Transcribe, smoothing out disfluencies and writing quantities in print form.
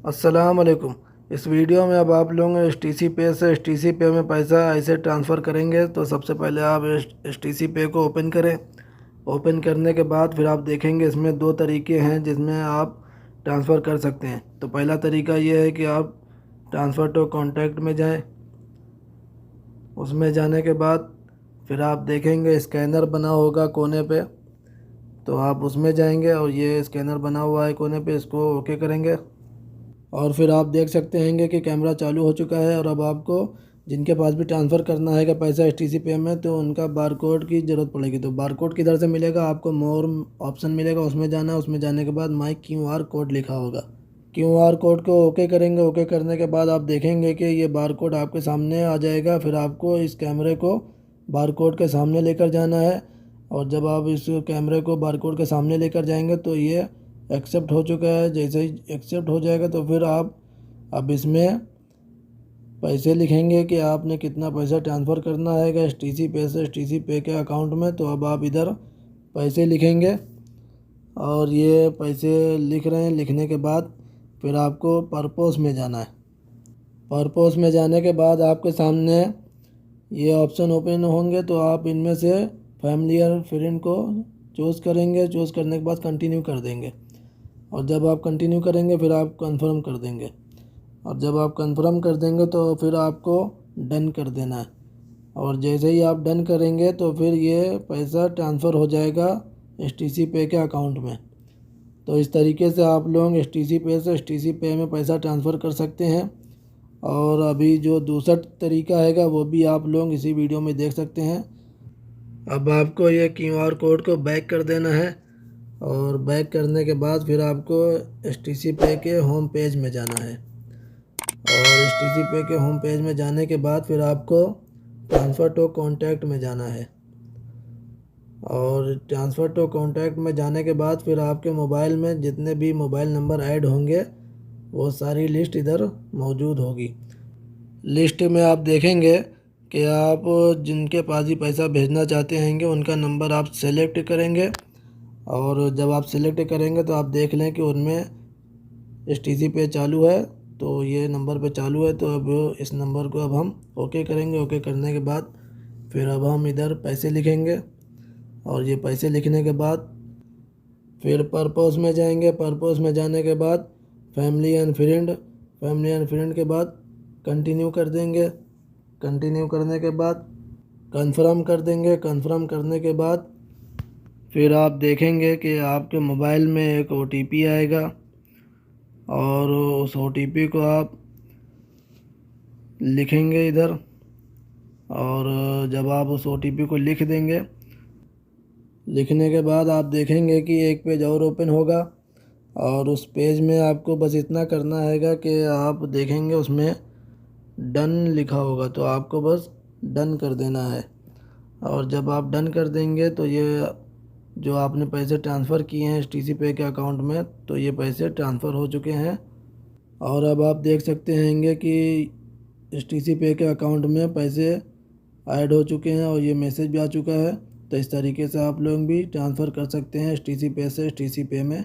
अस्सलाम वालेकुम। इस वीडियो में अब आप लोग एच पे से एच पे में पैसा ऐसे ट्रांसफ़र करेंगे। तो सबसे पहले आप एच पे को ओपन करें। ओपन करने के बाद फिर आप देखेंगे इसमें दो तरीके हैं जिसमें आप ट्रांसफ़र कर सकते हैं। तो पहला तरीका ये है कि आप ट्रांसफ़र टू कॉन्टैक्ट में जाएं। उसमें जाने के बाद फिर आप देखेंगे स्कैनर बना होगा कोने पे, तो आप उसमें जाएंगे और ये स्कैनर बना हुआ है कोने पे, इसको ओके करेंगे। और फिर आप देख सकते हैं कि कैमरा चालू हो चुका है। और अब आपको जिनके पास भी ट्रांसफ़र करना है पैसा एच पे में, तो उनका बारकोड की ज़रूरत पड़ेगी। तो बारकोड किधर से मिलेगा? आपको मोर ऑप्शन मिलेगा, उसमें जाना है। उसमें जाने के बाद माई QR कोड लिखा होगा। QR कोड को ओके करेंगे। ओके करने के बाद आप देखेंगे कि ये बारकोड आपके सामने आ जाएगा। फिर आपको इस कैमरे को बारकोड के सामने लेकर जाना है। और जब आप इस कैमरे को बारकोड के सामने लेकर जाएंगे तो ये एक्सेप्ट हो चुका है। जैसे ही एक्सेप्ट हो जाएगा तो फिर आप अब इसमें पैसे लिखेंगे कि आपने कितना पैसा ट्रांसफ़र करना है एच पे से एच पे के अकाउंट में। तो अब आप इधर पैसे लिखेंगे और ये पैसे लिख रहे हैं। लिखने के बाद फिर आपको पर्पस में जाना है। पर्पस में जाने के बाद आपके सामने ये ऑप्शन ओपन होंगे, तो आप इनमें से फैमिली और फ्रेंड को चूज़ करेंगे। चूज़ करने के बाद कंटिन्यू कर देंगे। और जब आप कंटिन्यू करेंगे फिर आप कंफर्म कर देंगे। और जब आप कंफर्म कर देंगे तो फिर आपको डन कर देना है। और जैसे ही आप डन करेंगे तो फिर ये पैसा ट्रांसफ़र हो जाएगा एच पे के अकाउंट में। तो इस तरीके से आप लोग एच पे से एच पे में पैसा ट्रांसफ़र कर सकते हैं। और अभी जो दूसरा तरीका है वो भी आप लोग इसी वीडियो में देख सकते हैं। अब आपको ये QR कोड को बैक कर देना है। और बैक करने के बाद फिर आपको एच पे के होम पेज में जाना है। और एच पे के होम पेज में जाने के बाद फिर आपको ट्रांसफ़र टू कॉन्टैक्ट में जाना है। और ट्रांसफ़र टू कॉन्टैक्ट में जाने के बाद फिर आपके मोबाइल में जितने भी मोबाइल नंबर ऐड होंगे वो सारी लिस्ट इधर मौजूद होगी। लिस्ट में आप देखेंगे कि आप जिनके पास ही पैसा भेजना चाहते हैं उनका नंबर आप सेलेक्ट करेंगे। और जब आप सेलेक्ट करेंगे तो आप देख लें कि उनमें एच पे चालू है, तो ये नंबर पे चालू है। तो अब इस नंबर को अब हम ओके करेंगे। ओके करने के बाद फिर अब हम इधर पैसे लिखेंगे। और ये पैसे लिखने के बाद फिर पर्पस में जाएंगे। पर्पस में जाने के बाद फैमिली एंड फ्रेंड के बाद कंटिन्यू कर देंगे। कंटिन्यू करने के बाद कंफर्म कर देंगे। कंफर्म करने के बाद फिर आप देखेंगे कि आपके मोबाइल में एक OTP आएगा। और उस OTP को आप लिखेंगे इधर। और जब आप उस OTP को लिख देंगे, लिखने के बाद आप देखेंगे कि एक पेज और ओपन होगा। और उस पेज में आपको बस इतना करना है कि आप देखेंगे उसमें डन लिखा होगा, तो आपको बस डन कर देना है। और जब आप डन कर देंगे तो ये जो आपने पैसे ट्रांसफ़र किए हैं एच पे के अकाउंट में, तो ये पैसे ट्रांसफ़र हो चुके हैं। और अब आप देख सकते हैं कि एच पे के अकाउंट में पैसे ऐड हो चुके हैं और ये मैसेज भी आ चुका है। तो इस तरीके से आप लोग भी ट्रांसफ़र कर सकते हैं एच पे से एच पे में।